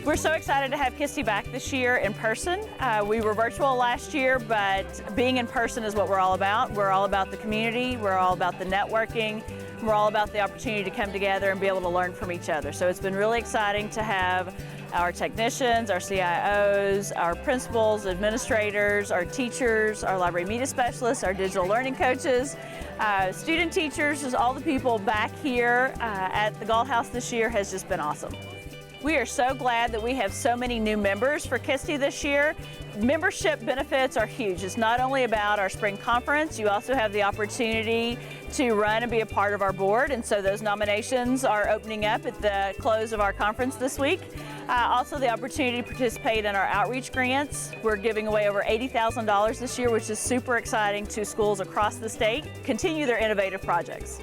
We're so excited to have KySTE back this year in person. We were virtual last year, but being in person is what we're all about. We're all about the community, we're all about the networking, we're all about the opportunity to come together and be able to learn from each other. So it's been really exciting to have our technicians, our CIOs, our principals, administrators, our teachers, our library media specialists, our digital learning coaches, student teachers, just all the people back here at the Galt House this year has just been awesome. We are so glad that we have so many new members for KySTE this year. Membership benefits are huge. It's not only about our spring conference, you also have the opportunity to run and be a part of our board, and so those nominations are opening up at the close of our conference this week. Also the opportunity to participate in our outreach grants. We're giving away over $80,000 this year, which is super exciting to schools across the state continue their innovative projects.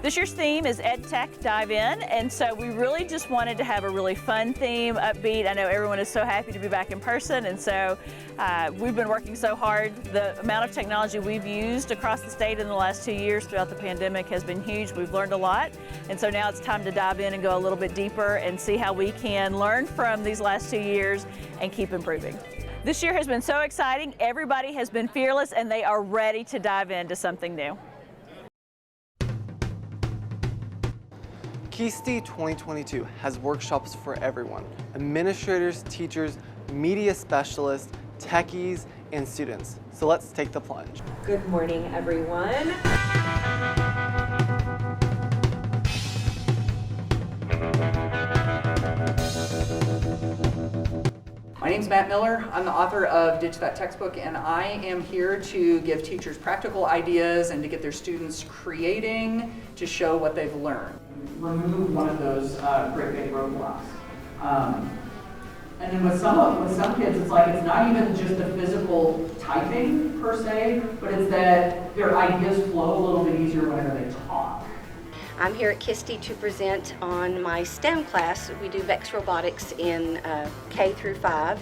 This year's theme is EdTech Dive In, and so we really just wanted to have a really fun theme, upbeat. I know everyone is so happy to be back in person, and so we've been working so hard. The amount of technology we've used across the state in the last 2 years throughout the pandemic has been huge. We've learned a lot, and so now it's time to dive in and go a little bit deeper and see how we can learn from these last 2 years and keep improving. This year has been so exciting. Everybody has been fearless, and they are ready to dive into something new. KySTE 2022 has workshops for everyone: administrators, teachers, media specialists, techies, and students. So let's take the plunge. Good morning, everyone. My name's Matt Miller. I'm the author of Ditch That Textbook, and I am here to give teachers practical ideas and to get their students creating to show what they've learned. Remove one of those great big roadblocks. And then with some kids, it's like it's not even just the physical typing per se, but it's that their ideas flow a little bit easier whenever they talk. I'm here at KySTE to present on my STEM class. We do VEX robotics in K through 5,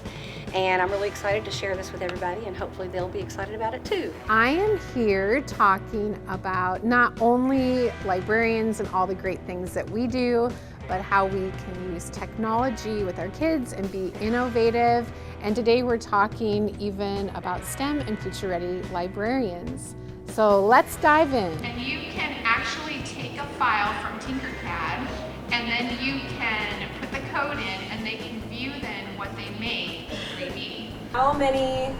and I'm really excited to share this with everybody, and hopefully they'll be excited about it too. I am here talking about not only librarians and all the great things that we do, but how we can use technology with our kids and be innovative. And today we're talking even about STEM and future-ready librarians. So let's dive in. And you can actually take a file from Tinkercad, and then you can put the code in, and they can view then what they made in 3D. How many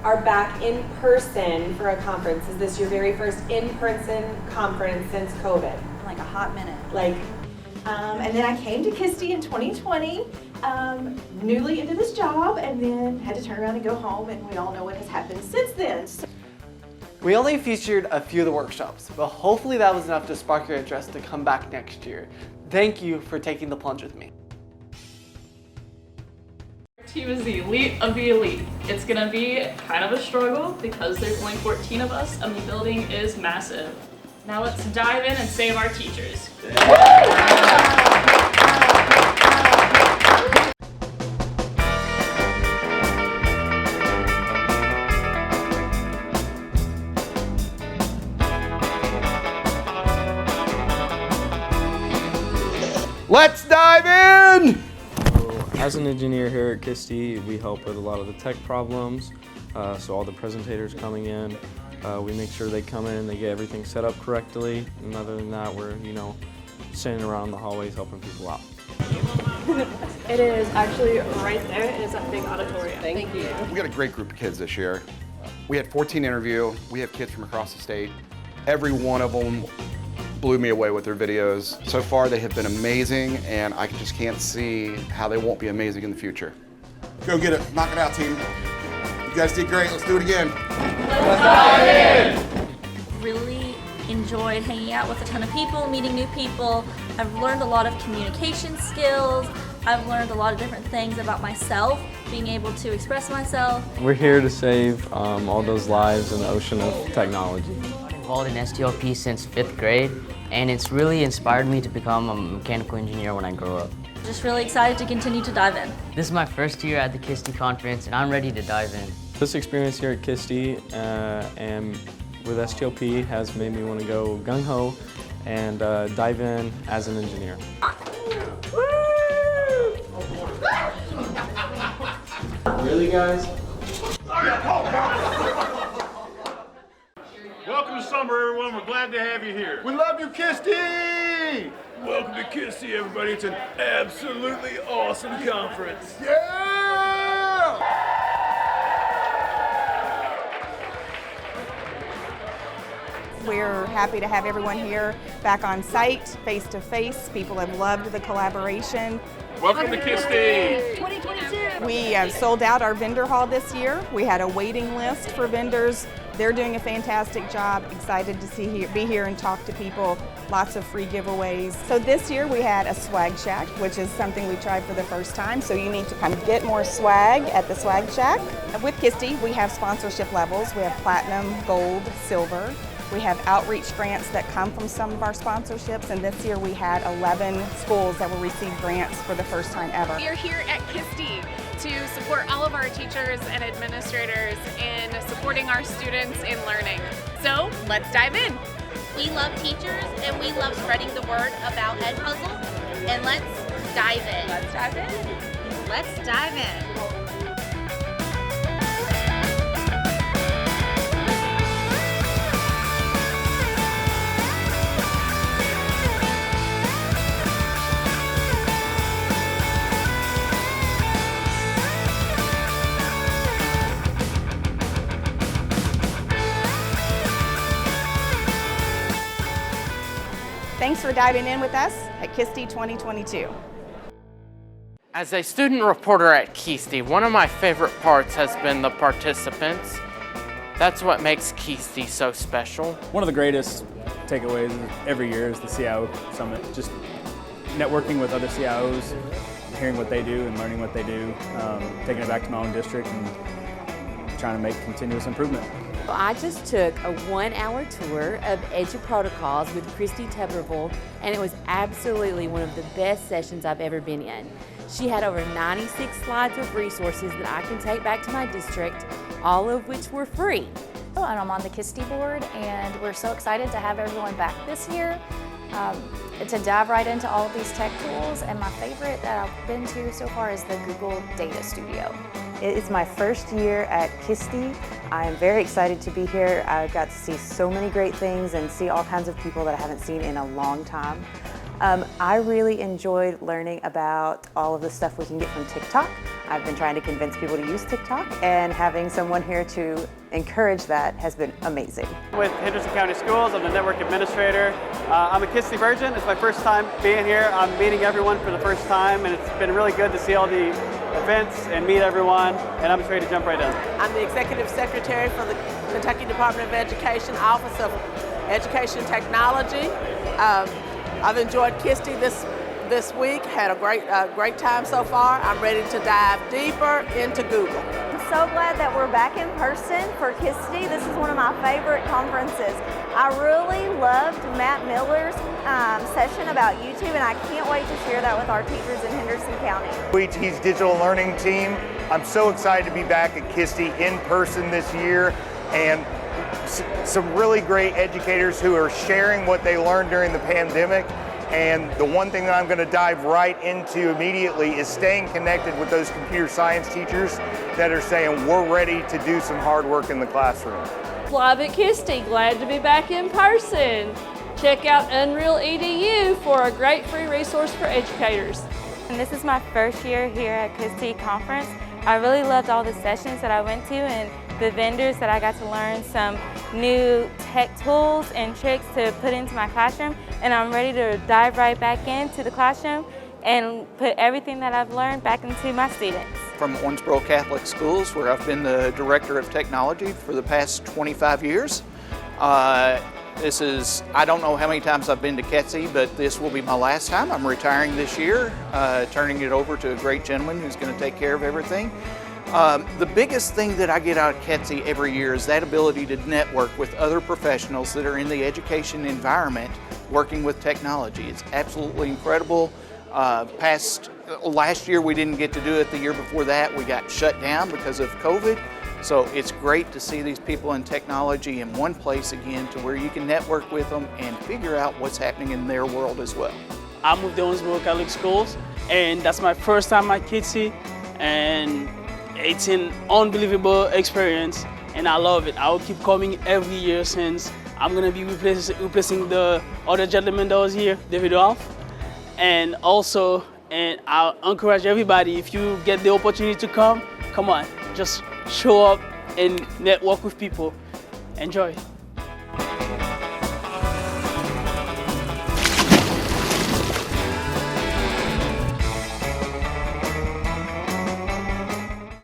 are back in person for a conference? Is this your very first in-person conference since COVID? Like a hot minute. And then I came to KySTE in 2020, newly into this job, and then had to turn around and go home, and we all know what has happened since then. We only featured a few of the workshops, but hopefully that was enough to spark your interest to come back next year. Thank you for taking the plunge with me. Our team is the elite of the elite. It's gonna be kind of a struggle because there's only 14 of us and the building is massive. Now let's dive in and save our teachers. Let's dive in! As an engineer here at KySTE, we help with a lot of the tech problems. So all the presentators coming in, we make sure they come in, they get everything set up correctly. And other than that, we're, sitting around the hallways helping people out. It is actually right there. It is that big auditorium. Thank you. We got a great group of kids this year. We had 14 interview. We have kids from across the state. Every one of them blew me away with their videos. So far, they have been amazing, and I just can't see how they won't be amazing in the future. Go get it. Knock it out, team. You guys did great. Let's do it again. Let's dive in! Really enjoyed hanging out with a ton of people, meeting new people. I've learned a lot of communication skills. I've learned a lot of different things about myself, being able to express myself. We're here to save all those lives in the ocean of technology. Involved in STLP since 5th grade, and it's really inspired me to become a mechanical engineer when I grow up. Just really excited to continue to dive in. This is my first year at the KySTE conference, and I'm ready to dive in. This experience here at KySTE and with STLP has made me want to go gung-ho and dive in as an engineer. Really, guys? Welcome to summer, everyone. We're glad to have you here. We love you, KySTE! Welcome to KySTE, everybody. It's an absolutely awesome conference. Yeah! We're happy to have everyone here back on site, face to face. People have loved the collaboration. Welcome to KySTE 2022. We sold out our vendor hall this year. We had a waiting list for vendors. They're doing a fantastic job. Excited to be here and talk to people. Lots of free giveaways. So this year we had a swag shack, which is something we tried for the first time. So you need to come get more swag at the swag shack. With KySTE, we have sponsorship levels. We have platinum, gold, silver. We have outreach grants that come from some of our sponsorships, and this year we had 11 schools that will receive grants for the first time ever. We are here at KySTE to support all of our teachers and administrators in supporting our students in learning. So let's dive in. We love teachers and we love spreading the word about Edpuzzle, and let's dive in. Let's dive in. Let's dive in. Thanks for diving in with us at KySTE 2022. As a student reporter at KySTE, one of my favorite parts has been the participants. That's what makes KySTE so special. One of the greatest takeaways every year is the CIO Summit. Just networking with other CIOs, hearing what they do and learning what they do, taking it back to my own district and trying to make continuous improvement. I just took a 1-hour tour of EduProtocols with Christy Tebberville, and it was absolutely one of the best sessions I've ever been in. She had over 96 slides of resources that I can take back to my district, all of which were free. And I'm on the KySTE board, and we're so excited to have everyone back this year to dive right into all of these tech tools. And my favorite that I've been to so far is the Google Data Studio. It's my first year at KySTE. I am very excited to be here. I got to see so many great things and see all kinds of people that I haven't seen in a long time. I really enjoyed learning about all of the stuff we can get from TikTok. I've been trying to convince people to use TikTok, and having someone here to encourage that has been amazing. With Henderson County Schools, I'm the network administrator. I'm a KySTE virgin. It's my first time being here. I'm meeting everyone for the first time, and it's been really good to see all the events and meet everyone, and I'm just ready to jump right in. I'm the Executive Secretary for the Kentucky Department of Education, Office of Education Technology. I've enjoyed KySTE this week, had a great time so far. I'm ready to dive deeper into Google. I'm so glad that we're back in person for KySTE. This is one of my favorite conferences. I really loved Matt Miller's session about YouTube, and I can't wait to share that with our teachers in Henderson County. We teach digital learning team. I'm so excited to be back at KySTE in person this year, and some really great educators who are sharing what they learned during the pandemic. And the one thing that I'm going to dive right into immediately is staying connected with those computer science teachers that are saying we're ready to do some hard work in the classroom. Live at KySTE, glad to be back in person. Check out Unreal EDU for a great free resource for educators. And this is my first year here at KySTE conference. I really loved all the sessions that I went to and the vendors that I got to learn some new tech tools and tricks to put into my classroom, and I'm ready to dive right back into the classroom and put everything that I've learned back into my students. From Owensboro Catholic Schools, where I've been the Director of Technology for the past 25 years. I don't know how many times I've been to KySTE, but this will be my last time. I'm retiring this year, turning it over to a great gentleman who's going to take care of everything. The biggest thing that I get out of KySTE every year is that ability to network with other professionals that are in the education environment working with technology. It's absolutely incredible. Last year we didn't get to do it. The year before that we got shut down because of COVID. So it's great to see these people in technology in one place again, to where you can network with them and figure out what's happening in their world as well. I'm with the Owensboro Catholic Schools, and that's my first time at KySTE, and It's an unbelievable experience, and I love it. I will keep coming every year since I'm gonna be replacing the other gentleman that was here, David Ralph. And also, and I'll encourage everybody, if you get the opportunity to come on, just show up and network with people. Enjoy.